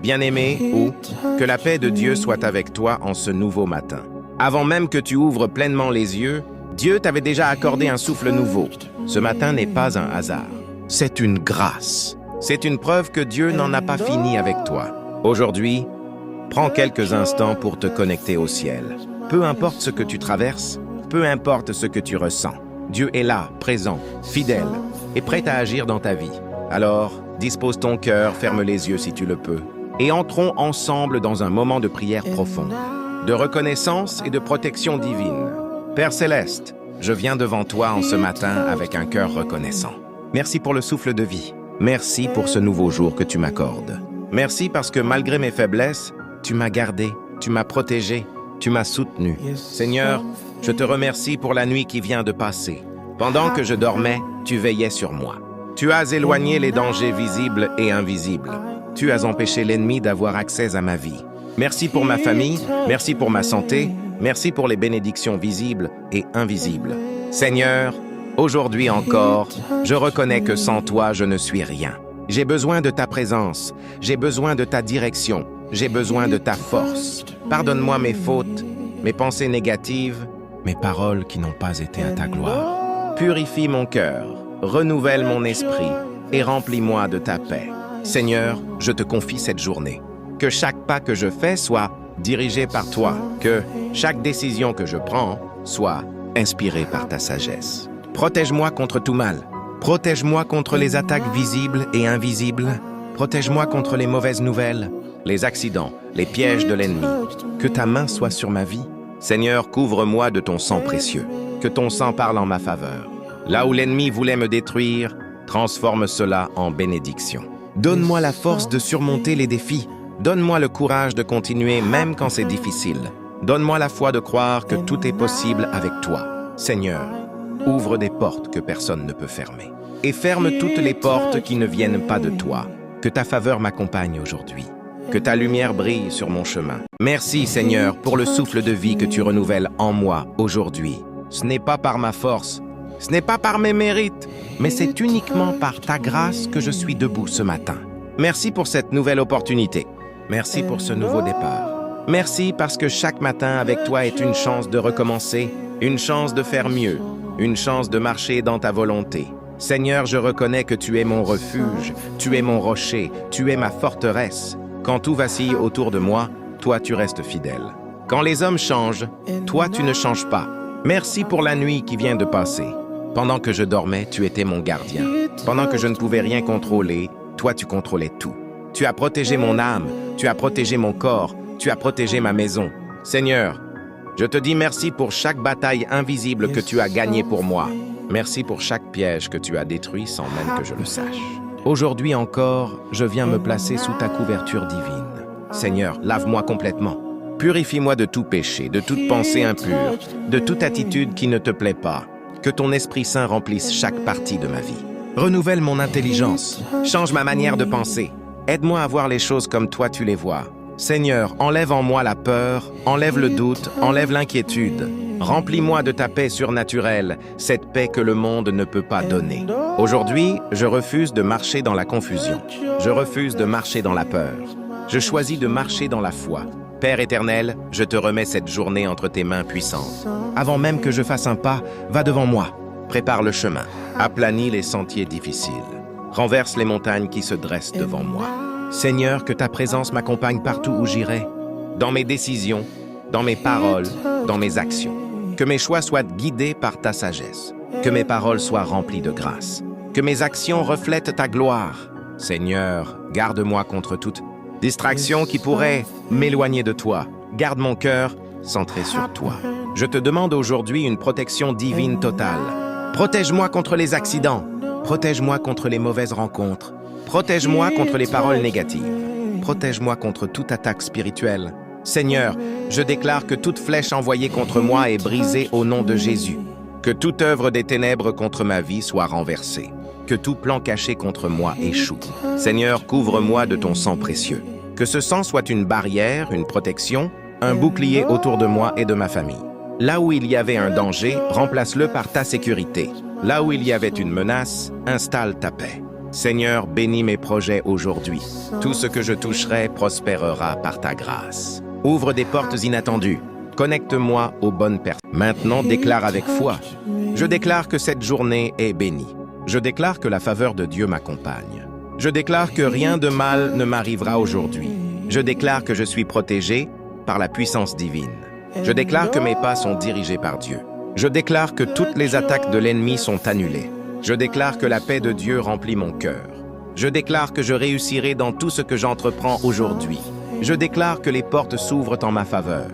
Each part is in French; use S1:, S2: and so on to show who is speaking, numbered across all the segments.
S1: Bien-aimé, ou que la paix de Dieu soit avec toi en ce nouveau matin. Avant même que tu ouvres pleinement les yeux, Dieu t'avait déjà accordé un souffle nouveau. Ce matin n'est pas un hasard. C'est une grâce. C'est une preuve que Dieu n'en a pas fini avec toi. Aujourd'hui, prends quelques instants pour te connecter au ciel. Peu importe ce que tu traverses, peu importe ce que tu ressens. Dieu est là, présent, fidèle et prêt à agir dans ta vie. Alors, dispose ton cœur, ferme les yeux si tu le peux, et entrons ensemble dans un moment de prière profonde, de reconnaissance et de protection divine. Père Céleste, je viens devant toi en ce matin avec un cœur reconnaissant. Merci pour le souffle de vie. Merci pour ce nouveau jour que tu m'accordes. Merci parce que malgré mes faiblesses, tu m'as gardé, tu m'as protégé, tu m'as soutenu. Seigneur, je te remercie pour la nuit qui vient de passer. Pendant que je dormais, tu veillais sur moi. Tu as éloigné les dangers visibles et invisibles. Tu as empêché l'ennemi d'avoir accès à ma vie. Merci pour ma famille, merci pour ma santé, merci pour les bénédictions visibles et invisibles. Seigneur, aujourd'hui encore, je reconnais que sans toi, je ne suis rien. J'ai besoin de ta présence, j'ai besoin de ta direction, j'ai besoin de ta force. Pardonne-moi mes fautes, mes pensées négatives, mes paroles qui n'ont pas été à ta gloire. Purifie mon cœur, renouvelle mon esprit et remplis-moi de ta paix. Seigneur, je te confie cette journée. Que chaque pas que je fais soit dirigé par toi, que chaque décision que je prends soit inspirée par ta sagesse. Protège-moi contre tout mal. Protège-moi contre les attaques visibles et invisibles. Protège-moi contre les mauvaises nouvelles, les accidents, les pièges de l'ennemi. Que ta main soit sur ma vie. Seigneur, couvre-moi de ton sang précieux. Que ton sang parle en ma faveur. Là où l'ennemi voulait me détruire, transforme cela en bénédiction. Donne-moi la force de surmonter les défis. Donne-moi le courage de continuer même quand c'est difficile. Donne-moi la foi de croire que tout est possible avec toi. Seigneur, ouvre des portes que personne ne peut fermer. Et ferme toutes les portes qui ne viennent pas de toi. Que ta faveur m'accompagne aujourd'hui. Que ta lumière brille sur mon chemin. Merci, Seigneur, pour le souffle de vie que tu renouvelles en moi aujourd'hui. Ce n'est pas par ma force, ce n'est pas par mes mérites, mais c'est uniquement par ta grâce que je suis debout ce matin. Merci pour cette nouvelle opportunité. Merci pour ce nouveau départ. Merci parce que chaque matin avec toi est une chance de recommencer, une chance de faire mieux, une chance de marcher dans ta volonté. Seigneur, je reconnais que tu es mon refuge, tu es mon rocher, tu es ma forteresse. Quand tout vacille autour de moi, toi tu restes fidèle. Quand les hommes changent, toi tu ne changes pas. Merci pour la nuit qui vient de passer. Pendant que je dormais, tu étais mon gardien. Pendant que je ne pouvais rien contrôler, toi tu contrôlais tout. Tu as protégé mon âme, tu as protégé mon corps, tu as protégé ma maison. Seigneur, je te dis merci pour chaque bataille invisible que tu as gagnée pour moi. Merci pour chaque piège que tu as détruit sans même que je le sache. Aujourd'hui encore, je viens me placer sous ta couverture divine. Seigneur, lave-moi complètement. Purifie-moi de tout péché, de toute pensée impure, de toute attitude qui ne te plaît pas. Que ton Esprit Saint remplisse chaque partie de ma vie. Renouvelle mon intelligence, change ma manière de penser. Aide-moi à voir les choses comme toi tu les vois. Seigneur, enlève en moi la peur, enlève le doute, enlève l'inquiétude. Remplis-moi de ta paix surnaturelle, cette paix que le monde ne peut pas donner. Aujourd'hui, je refuse de marcher dans la confusion. Je refuse de marcher dans la peur. Je choisis de marcher dans la foi. Père éternel, je te remets cette journée entre tes mains puissantes. Avant même que je fasse un pas, va devant moi. Prépare le chemin. Aplanis les sentiers difficiles. Renverse les montagnes qui se dressent devant moi. Seigneur, que ta présence m'accompagne partout où j'irai. Dans mes décisions, dans mes paroles, dans mes actions. Que mes choix soient guidés par ta sagesse. Que mes paroles soient remplies de grâce. Que mes actions reflètent ta gloire. Seigneur, garde-moi contre toute distraction qui pourrait m'éloigner de toi. Garde mon cœur centré sur toi. Je te demande aujourd'hui une protection divine totale. Protège-moi contre les accidents. Protège-moi contre les mauvaises rencontres. Protège-moi contre les paroles négatives. Protège-moi contre toute attaque spirituelle. Seigneur, je déclare que toute flèche envoyée contre moi est brisée au nom de Jésus. Que toute œuvre des ténèbres contre ma vie soit renversée. Que tout plan caché contre moi échoue. Seigneur, couvre-moi de ton sang précieux. Que ce sang soit une barrière, une protection, un bouclier autour de moi et de ma famille. Là où il y avait un danger, remplace-le par ta sécurité. Là où il y avait une menace, installe ta paix. Seigneur, bénis mes projets aujourd'hui. Tout ce que je toucherai prospérera par ta grâce. Ouvre des portes inattendues. Connecte-moi aux bonnes personnes. Maintenant, déclare avec foi. Je déclare que cette journée est bénie. Je déclare que la faveur de Dieu m'accompagne. Je déclare que rien de mal ne m'arrivera aujourd'hui. Je déclare que je suis protégé par la puissance divine. Je déclare que mes pas sont dirigés par Dieu. Je déclare que toutes les attaques de l'ennemi sont annulées. Je déclare que la paix de Dieu remplit mon cœur. Je déclare que je réussirai dans tout ce que j'entreprends aujourd'hui. Je déclare que les portes s'ouvrent en ma faveur.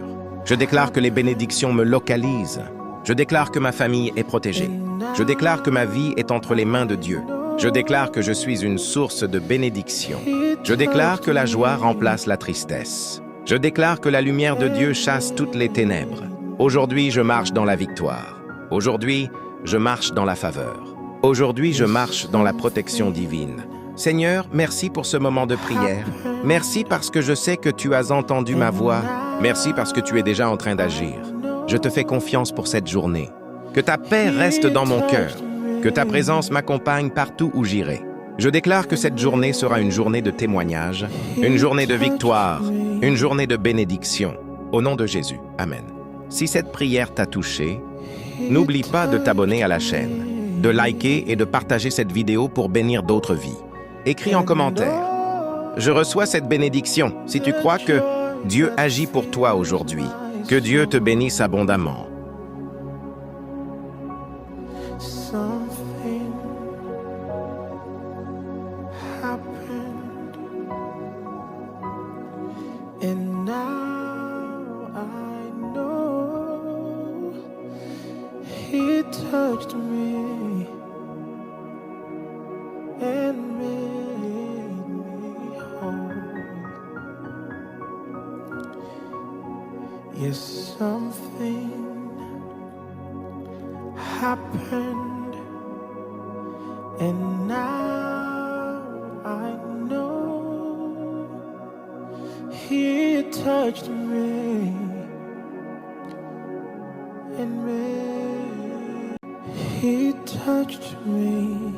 S1: Je déclare que les bénédictions me localisent. Je déclare que ma famille est protégée. Je déclare que ma vie est entre les mains de Dieu. Je déclare que je suis une source de bénédiction. Je déclare que la joie remplace la tristesse. Je déclare que la lumière de Dieu chasse toutes les ténèbres. Aujourd'hui, je marche dans la victoire. Aujourd'hui, je marche dans la faveur. Aujourd'hui, je marche dans la protection divine. Seigneur, merci pour ce moment de prière. Merci parce que je sais que tu as entendu ma voix. Merci parce que tu es déjà en train d'agir. Je te fais confiance pour cette journée. Que ta paix reste dans mon cœur. Que ta présence m'accompagne partout où j'irai. Je déclare que cette journée sera une journée de témoignage, une journée de victoire, une journée de bénédiction. Au nom de Jésus. Amen. Si cette prière t'a touché, n'oublie pas de t'abonner à la chaîne, de liker et de partager cette vidéo pour bénir d'autres vies. Écris en commentaire. Je reçois cette bénédiction si tu crois que Dieu agit pour toi aujourd'hui. Que Dieu te bénisse abondamment.
S2: Something happened, and now I know He touched me and made me whole. Yes, something happened, and now I know He touched me and made. He touched me.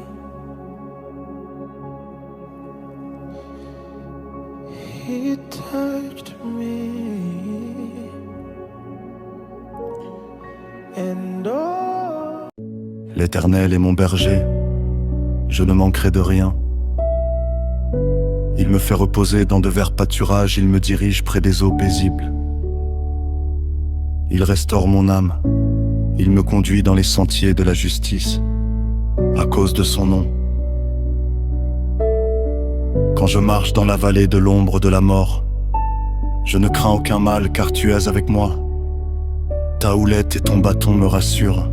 S2: He touched me, and oh.
S3: L'Éternel est mon berger, je ne manquerai de rien. Il me fait reposer dans de verts pâturages, il me dirige près des eaux paisibles. Il restaure mon âme, il me conduit dans les sentiers de la justice, à cause de son nom. Quand je marche dans la vallée de l'ombre de la mort, je ne crains aucun mal car tu es avec moi. Ta houlette et ton bâton me rassurent.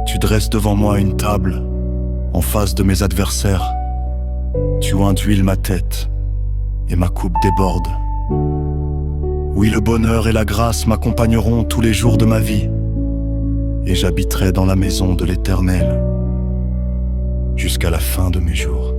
S3: Tu dresses devant moi une table, en face de mes adversaires. Tu induis ma tête, et ma coupe déborde. Oui, le bonheur et la grâce m'accompagneront tous les jours de ma vie, et j'habiterai dans la maison de l'Éternel, jusqu'à la fin de mes jours.